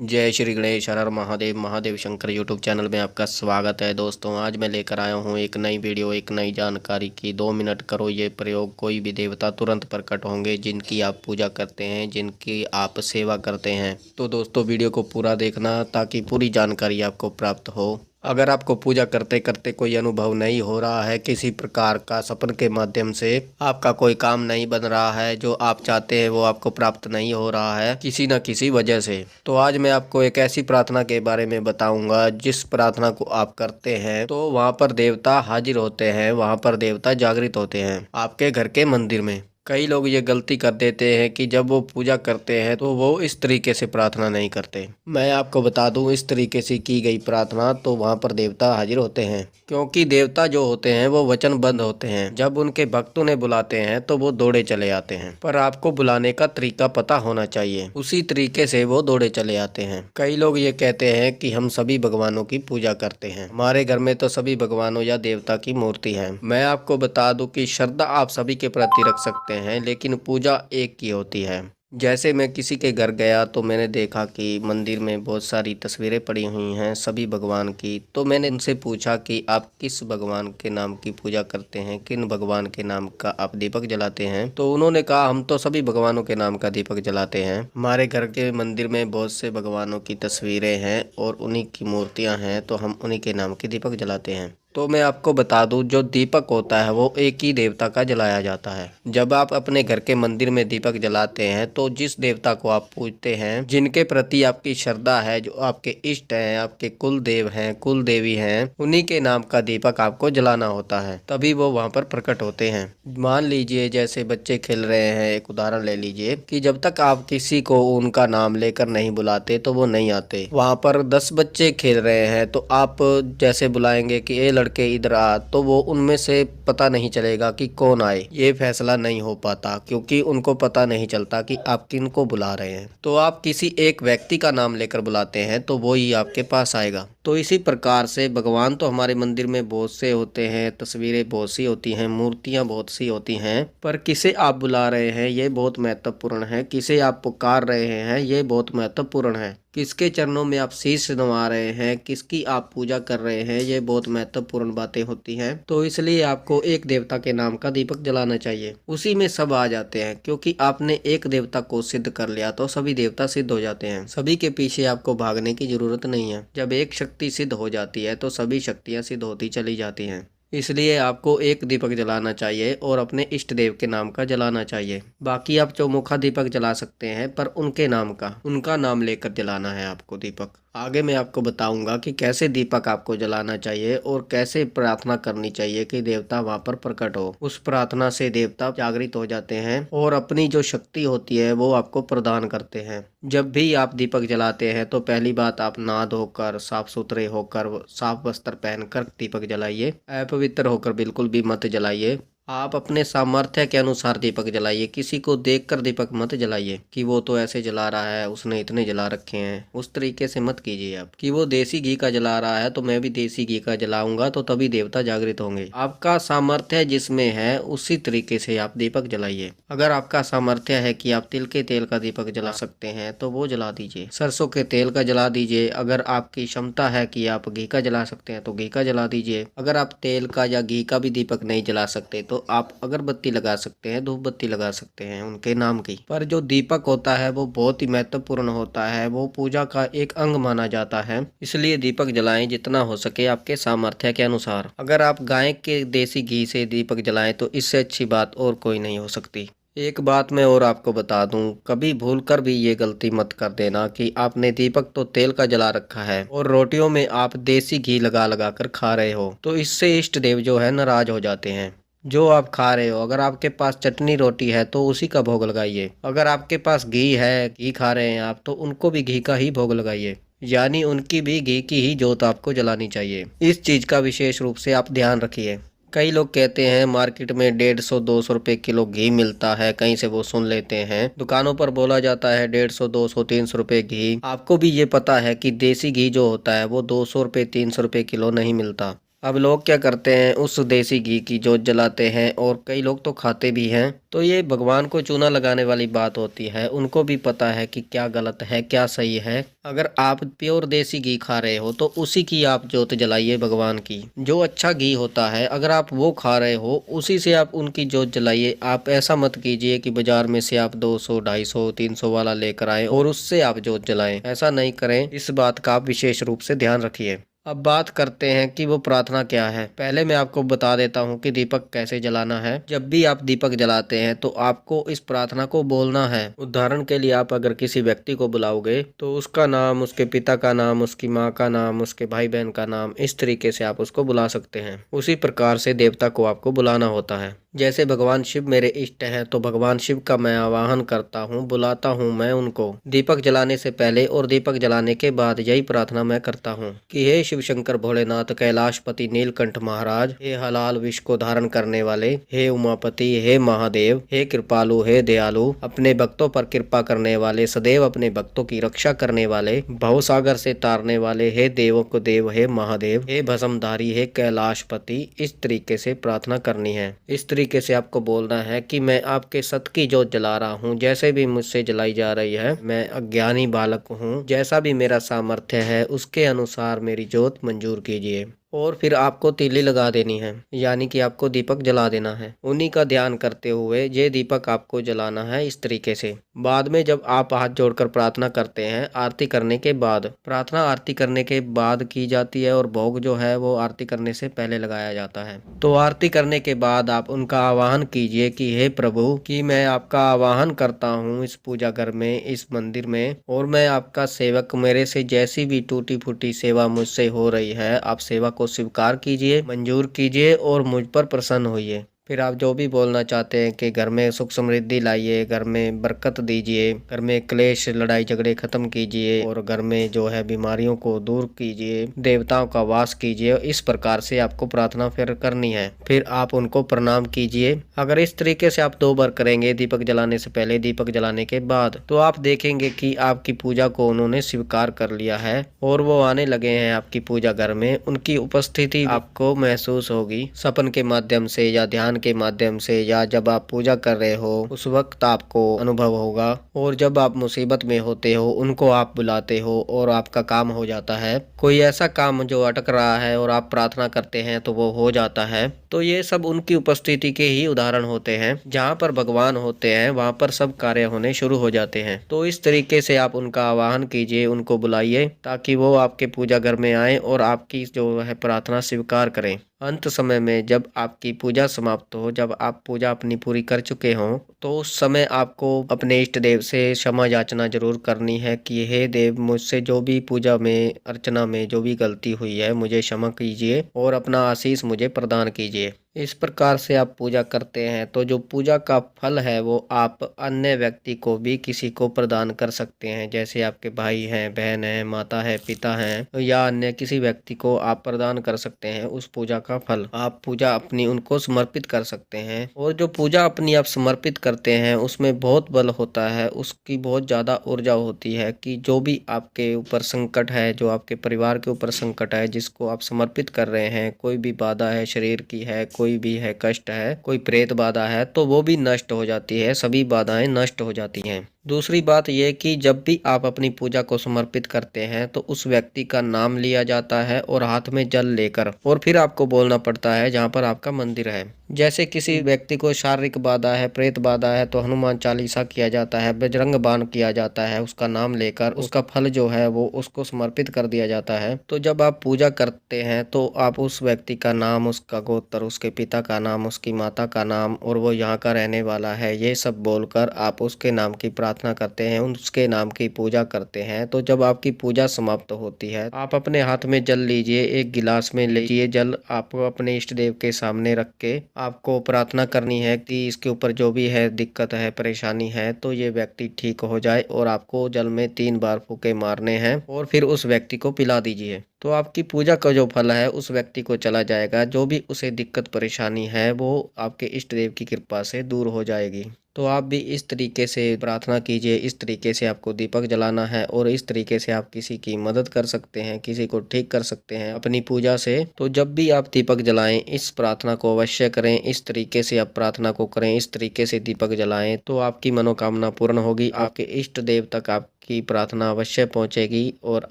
जय श्री गणेश हर हर Mahadev Mahadev Shankar YouTube channel में आपका स्वागत है। दोस्तों आज मैं लेकर आया हूँ एक नई वीडियो, एक नई जानकारी की 2 मिनट करो ये प्रयोग। कोई भी देवता तुरंत प्रकट होंगे जिनकी आप पूजा करते हैं, जिनकी आप सेवा करते हैं। तो दोस्तों वीडियो को पूरा देखना ताकि पूरी जानकारी आपको प्राप्त हो। अगर आपको पूजा करते करते कोई अनुभव नहीं हो रहा है, किसी प्रकार का सपन के माध्यम से आपका कोई काम नहीं बन रहा है, जो आप चाहते हैं वो आपको प्राप्त नहीं हो रहा है किसी न किसी वजह से, तो आज मैं आपको एक ऐसी प्रार्थना के बारे में बताऊंगा जिस प्रार्थना को आप करते हैं तो वहाँ पर देवता हाजिर होते हैं, वहाँ पर देवता जागृत होते हैं आपके घर के मंदिर में। कई लोग ये गलती कर देते हैं कि जब वो पूजा करते हैं तो वो इस तरीके से प्रार्थना नहीं करते। मैं आपको बता दूं, इस तरीके से की गई प्रार्थना तो वहाँ पर देवता हाजिर होते हैं, क्योंकि देवता जो होते हैं वो वचनबद्ध होते हैं। जब उनके भक्त उन्हें बुलाते हैं तो वो दौड़े चले आते हैं, पर आपको बुलाने का तरीका पता होना चाहिए, उसी तरीके से वो दौड़े चले आते हैं। कई लोग ये कहते हैं कि हम सभी भगवानों की पूजा करते हैं, हमारे घर में तो सभी भगवानों या देवता की मूर्ति है। मैं आपको बता दूं कि श्रद्धा आप सभी के प्रति रख सकते हैं, लेकिन पूजा एक की होती है। जैसे मैं किसी के घर गया तो मैंने देखा कि मंदिर में बहुत सारी तस्वीरें पड़ी हुई हैं सभी भगवान की। तो मैंने उनसे पूछा कि आप किस भगवान के नाम की पूजा करते हैं, किन भगवान के नाम का आप दीपक जलाते हैं। तो उन्होंने कहा हम तो सभी भगवानों के नाम का दीपक जलाते हैं, हमारे घर के मंदिर में बहुत से भगवानों की तस्वीरें हैं और उन्हीं की मूर्तियाँ हैं, तो हम उन्हीं के नाम के दीपक जलाते हैं। तो मैं आपको बता दूं, जो दीपक होता है वो एक ही देवता का जलाया जाता है। जब आप अपने घर के मंदिर में दीपक जलाते हैं तो जिस देवता को आप पूजते हैं, जिनके प्रति आपकी श्रद्धा है, जो आपके इष्ट हैं, आपके कुल देव हैं, कुल देवी हैं, उन्हीं के नाम का दीपक आपको जलाना होता है, तभी वो वहाँ पर प्रकट होते हैं। मान लीजिए जैसे बच्चे खेल रहे हैं, एक उदाहरण ले लीजिए कि जब तक आप किसी को उनका नाम लेकर नहीं बुलाते तो वो नहीं आते। वहाँ पर 10 बच्चे खेल रहे हैं तो आप जैसे बुलाएंगे कि ए लड़के इधर आ, तो वो उनमें से पता नहीं चलेगा कि कौन आए, ये फैसला नहीं हो पाता, क्योंकि उनको पता नहीं चलता कि आप किन को बुला रहे हैं। तो आप किसी एक व्यक्ति का नाम लेकर बुलाते हैं तो वो ही आपके पास आएगा। तो इसी प्रकार से भगवान तो हमारे मंदिर में बहुत से होते हैं, तस्वीरें बहुत सी होती हैं, मूर्तियां बहुत सी होती हैं, पर किसे आप बुला रहे हैं ये बहुत महत्वपूर्ण है, किसे आप पुकार रहे हैं ये बहुत महत्वपूर्ण है, किसके चरणों में आप शीश नवा रहे हैं, किसकी आप पूजा कर रहे हैं, ये बहुत महत्वपूर्ण बातें होती हैं। तो इसलिए आपको एक देवता के नाम का दीपक जलाना चाहिए, उसी में सब आ जाते हैं, क्योंकि आपने एक देवता को सिद्ध कर लिया तो सभी देवता सिद्ध हो जाते हैं। सभी के पीछे आपको भागने की जरूरत नहीं है। जब एक शक्ति सिद्ध हो जाती है तो सभी शक्तियां सिद्ध होती चली जाती हैं। इसलिए आपको एक दीपक जलाना चाहिए और अपने इष्ट देव के नाम का जलाना चाहिए। बाकी आप चौमुखा दीपक जला सकते हैं, पर उनके नाम का, उनका नाम लेकर जलाना है आपको दीपक। आगे मैं आपको बताऊंगा कि कैसे दीपक आपको जलाना चाहिए और कैसे प्रार्थना करनी चाहिए कि देवता वहां पर प्रकट हो। उस प्रार्थना से देवता जागृत हो जाते हैं और अपनी जो शक्ति होती है वो आपको प्रदान करते हैं। जब भी आप दीपक जलाते हैं तो पहली बात आप नहा धोकर, साफ सुथरे होकर, साफ वस्त्र पहनकर दीपक जलाइए। अपवित्र होकर बिल्कुल भी मत जलाइए। आप अपने सामर्थ्य के अनुसार दीपक जलाइए, किसी को देखकर दीपक मत जलाइए कि वो तो ऐसे जला रहा है, उसने इतने जला रखे हैं, उस तरीके से मत कीजिए आप कि वो देसी घी का जला रहा है तो मैं भी देसी घी का जलाऊंगा, तो तभी देवता जागृत होंगे। आपका सामर्थ्य जिसमें है उसी तरीके से आप दीपक जलाइए। अगर आपका सामर्थ्य है कि आप तिल के तेल का दीपक जला सकते हैं तो वो जला दीजिए, सरसों के तेल का जला दीजिए। अगर आपकी क्षमता है कि आप घी का जला सकते हैं तो घी का जला दीजिए। अगर आप तेल का या घी का भी दीपक नहीं जला सकते तो आप अगरबत्ती लगा सकते हैं, धूप बत्ती लगा सकते हैं उनके नाम की। पर जो दीपक होता है वो बहुत ही महत्वपूर्ण होता है, वो पूजा का एक अंग माना जाता है। इसलिए दीपक जलाएं जितना हो सके आपके सामर्थ्य के अनुसार। अगर आप गाय के देसी घी से दीपक जलाएं तो इससे अच्छी बात और कोई नहीं हो सकती। एक बात मैं और आपको बता दूं, कभी भूलकर भी ये गलती मत कर देना कि आपने दीपक तो तेल का जला रखा है और रोटियों में आप देसी घी लगा लगा कर खा रहे हो, तो इससे इष्ट देव जो है नाराज हो जाते हैं। जो आप खा रहे हो, अगर आपके पास चटनी रोटी है तो उसी का भोग लगाइए। अगर आपके पास घी है, घी खा रहे हैं आप, तो उनको भी घी का ही भोग लगाइए, यानी उनकी भी घी की ही जोत आपको जलानी चाहिए। इस चीज का विशेष रूप से आप ध्यान रखिए। कई लोग कहते हैं मार्केट में 150-200 रुपए किलो घी मिलता है, कहीं से वो सुन लेते हैं। दुकानों पर बोला जाता है 150, 200, 300 रुपए घी। आपको भी ये पता है कि देसी घी जो होता है वो 200 रुपए, 300 रुपए किलो नहीं मिलता। अब लोग क्या करते हैं, उस देसी घी की जोत जलाते हैं और कई लोग तो खाते भी हैं। तो ये भगवान को चूना लगाने वाली बात होती है। उनको भी पता है कि क्या गलत है क्या सही है। अगर आप प्योर देसी घी खा रहे हो तो उसी की आप जोत जलाइए भगवान की। जो अच्छा घी होता है अगर आप वो खा रहे हो उसी से आप उनकी जोत जलाइए। आप ऐसा मत कीजिए कि बाजार में से आप 200, 250, 300 वाला लेकर आए और उससे आप जोत जलाएं। ऐसा नहीं करें। इस बात का आप विशेष रूप से ध्यान रखिए। अब बात करते हैं कि वो प्रार्थना क्या है। पहले मैं आपको बता देता हूँ कि दीपक कैसे जलाना है। जब भी आप दीपक जलाते हैं तो आपको इस प्रार्थना को बोलना है। उदाहरण के लिए आप अगर किसी व्यक्ति को बुलाओगे तो उसका नाम, उसके पिता का नाम, उसकी माँ का नाम, उसके भाई बहन का नाम, इस तरीके से आप उसको बुला सकते हैं। उसी प्रकार से देवता को आपको बुलाना होता है। जैसे भगवान शिव मेरे इष्ट हैं तो भगवान शिव का मैं आवाहन करता हूँ, बुलाता हूँ मैं उनको। दीपक जलाने से पहले और दीपक जलाने के बाद यही प्रार्थना मैं करता हूँ कि हे शिव शंकर भोलेनाथ, कैलाशपति नीलकंठ महाराज, हे हलाल विष को धारण करने वाले, हे उमापति, हे महादेव, हे कृपालु, हे दयालु, अपने भक्तों पर कृपा करने वाले, सदैव अपने भक्तों की रक्षा करने वाले, भवसागर से तारने वाले, हे देवों को देव, हे महादेव, हे भस्मधारी, हे कैलाशपति। इस तरीके से प्रार्थना करनी है। इस तरीके से आपको बोलना है कि मैं आपके सत की जोत जला रहा हूँ, जैसे भी मुझसे जलाई जा रही है। मैं अज्ञानी बालक हूँ, जैसा भी मेरा सामर्थ्य है उसके अनुसार मेरी जोत मंजूर कीजिए। और फिर आपको तीली लगा देनी है, यानी कि आपको दीपक जला देना है। उन्हीं का ध्यान करते हुए ये दीपक आपको जलाना है इस तरीके से। बाद में जब आप हाथ जोड़कर प्रार्थना करते हैं, आरती करने के बाद, प्रार्थना आरती करने के बाद की जाती है और भोग जो है वो आरती करने से पहले लगाया जाता है। तो आरती करने के बाद आप उनका आवाहन कीजिए कि हे प्रभु, कि मैं आपका आवाहन करता हूँ इस पूजा घर में, इस मंदिर में, और मैं आपका सेवक, मेरे से जैसी भी टूटी फूटी सेवा मुझसे हो रही है आप सेवा को स्वीकार कीजिए, मंजूर कीजिए और मुझ पर प्रसन्न होइए। फिर आप जो भी बोलना चाहते हैं कि घर में सुख समृद्धि लाइए, घर में बरकत दीजिए, घर में क्लेश लड़ाई झगड़े खत्म कीजिए और घर में जो है बीमारियों को दूर कीजिए, देवताओं का वास कीजिए, इस प्रकार से आपको प्रार्थना फिर करनी है। फिर आप उनको प्रणाम कीजिए। अगर इस तरीके से आप 2 बार करेंगे, दीपक जलाने से पहले, दीपक जलाने के बाद, तो आप देखेंगे कि आपकी पूजा को उन्होंने स्वीकार कर लिया है और वो आने लगे हैं आपकी पूजा घर में। उनकी उपस्थिति आपको महसूस होगी सपन के माध्यम से या ध्यान के माध्यम से, या जब आप पूजा कर रहे हो उस वक्त आपको अनुभव होगा। और जब आप मुसीबत में होते हो उनको आप बुलाते हो और आपका काम हो जाता है। कोई ऐसा काम जो अटक रहा है और आप प्रार्थना करते हैं तो वो हो जाता है। तो ये सब उनकी उपस्थिति के ही उदाहरण होते हैं। जहाँ पर भगवान होते हैं वहाँ पर सब कार्य होने शुरू हो जाते हैं। तो इस तरीके से आप उनका आवाहन कीजिए, उनको बुलाइए ताकि वो आपके पूजा घर में आए और आपकी जो है प्रार्थना स्वीकार करें। अंत समय में जब आपकी पूजा समाप्त हो, जब आप पूजा अपनी पूरी कर चुके हों, तो उस समय आपको अपने इष्ट देव से क्षमा याचना जरूर करनी है कि हे देव, मुझसे जो भी पूजा में, अर्चना में जो भी गलती हुई है मुझे क्षमा कीजिए और अपना आशीष मुझे प्रदान कीजिए। इस प्रकार से आप पूजा करते हैं तो जो पूजा का फल है वो आप अन्य व्यक्ति को भी किसी को प्रदान कर सकते हैं। जैसे आपके भाई हैं, बहन है, माता है, पिता हैं, या अन्य किसी व्यक्ति को आप प्रदान कर सकते हैं उस पूजा का फल। आप पूजा अपनी उनको समर्पित कर सकते हैं। और जो पूजा अपनी आप समर्पित करते हैं उसमें बहुत बल होता है, उसकी बहुत ज़्यादा ऊर्जा होती है कि जो भी आपके ऊपर संकट है, जो आपके परिवार के ऊपर संकट है, जिसको आप समर्पित कर रहे हैं, कोई भी बाधा है शरीर की है, कोई भी है कष्ट है, कोई प्रेत बाधा है, तो वो भी नष्ट हो जाती है। सभी बाधाएं नष्ट हो जाती हैं। दूसरी बात यह कि जब भी आप अपनी पूजा को समर्पित करते हैं तो उस व्यक्ति का नाम लिया जाता है और हाथ में जल लेकर, और फिर आपको बोलना पड़ता है जहाँ पर आपका मंदिर है। जैसे किसी व्यक्ति को शारीरिक बाधा है, प्रेत बाधा है, तो हनुमान चालीसा किया जाता है, बजरंग बाण किया जाता है, उसका नाम लेकर उसका फल जो है वो उसको समर्पित कर दिया जाता है। तो जब आप पूजा करते हैं तो आप उस व्यक्ति का नाम, उसका गोत्र, उसके पिता का नाम, उसकी माता का नाम और वो यहाँ का रहने वाला है, ये सब बोलकर आप उसके नाम की प्रार्थना करते हैं, उसके नाम की पूजा करते हैं। तो जब आपकी पूजा समाप्त होती है आप अपने हाथ में जल लीजिए, एक गिलास में लीजिए जल, आप अपने इष्ट देव के सामने रख के आपको प्रार्थना करनी है कि इसके ऊपर जो भी है दिक्कत है, परेशानी है, तो ये व्यक्ति ठीक हो जाए। और आपको जल में 3 बार फूंके मारने हैं और फिर उस व्यक्ति को पिला दीजिए। तो आपकी पूजा का जो फल है उस व्यक्ति को चला जाएगा। जो भी उसे दिक्कत परेशानी है वो आपके इष्ट देव की कृपा से दूर हो जाएगी। तो आप भी इस तरीके से प्रार्थना कीजिए, इस तरीके से आपको दीपक जलाना है और इस तरीके से आप किसी की मदद कर सकते हैं, किसी को ठीक कर सकते हैं अपनी पूजा से। तो जब भी आप दीपक जलाएं इस प्रार्थना को अवश्य करें, इस तरीके से आप प्रार्थना को करें, इस तरीके से दीपक जलाएं तो आपकी मनोकामना पूर्ण होगी, आपके इष्ट देव तक आपकी प्रार्थना अवश्य पहुंचेगी और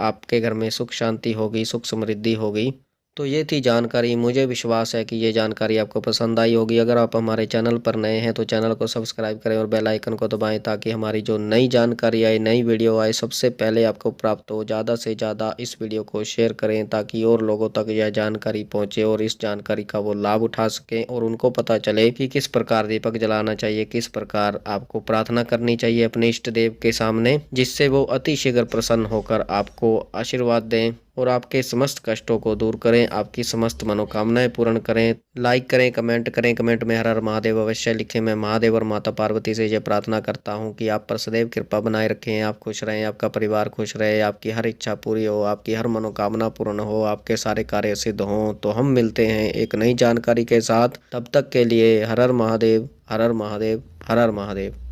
आपके घर में सुख शांति होगी, सुख समृद्धि होगी। तो ये थी जानकारी। मुझे विश्वास है कि ये जानकारी आपको पसंद आई होगी। अगर आप हमारे चैनल पर नए हैं तो चैनल को सब्सक्राइब करें और बेल आइकन को दबाएं ताकि हमारी जो नई जानकारी आए, नई वीडियो आए, सबसे पहले आपको प्राप्त हो। ज़्यादा से ज़्यादा इस वीडियो को शेयर करें ताकि और लोगों तक यह जानकारी पहुँचे और इस जानकारी का वो लाभ उठा सकें और उनको पता चले कि किस प्रकार दीपक जलाना चाहिए, किस प्रकार आपको प्रार्थना करनी चाहिए अपने इष्ट देव के सामने, जिससे वो अतिशीघ्र प्रसन्न होकर आपको आशीर्वाद दें और आपके समस्त कष्टों को दूर करें, आपकी समस्त मनोकामनाएं पूर्ण करें। लाइक करें, कमेंट करें, कमेंट में हर हर महादेव अवश्य लिखें। मैं महादेव और माता पार्वती से ये प्रार्थना करता हूँ कि आप पर सदैव कृपा बनाए रखें, आप खुश रहें, आपका परिवार खुश रहे, आपकी हर इच्छा पूरी हो, आपकी हर मनोकामना पूर्ण हो, आपके सारे कार्य सिद्ध हों। तो हम मिलते हैं एक नई जानकारी के साथ, तब तक के लिए हर हर महादेव, हर हर महादेव, हर हर महादेव।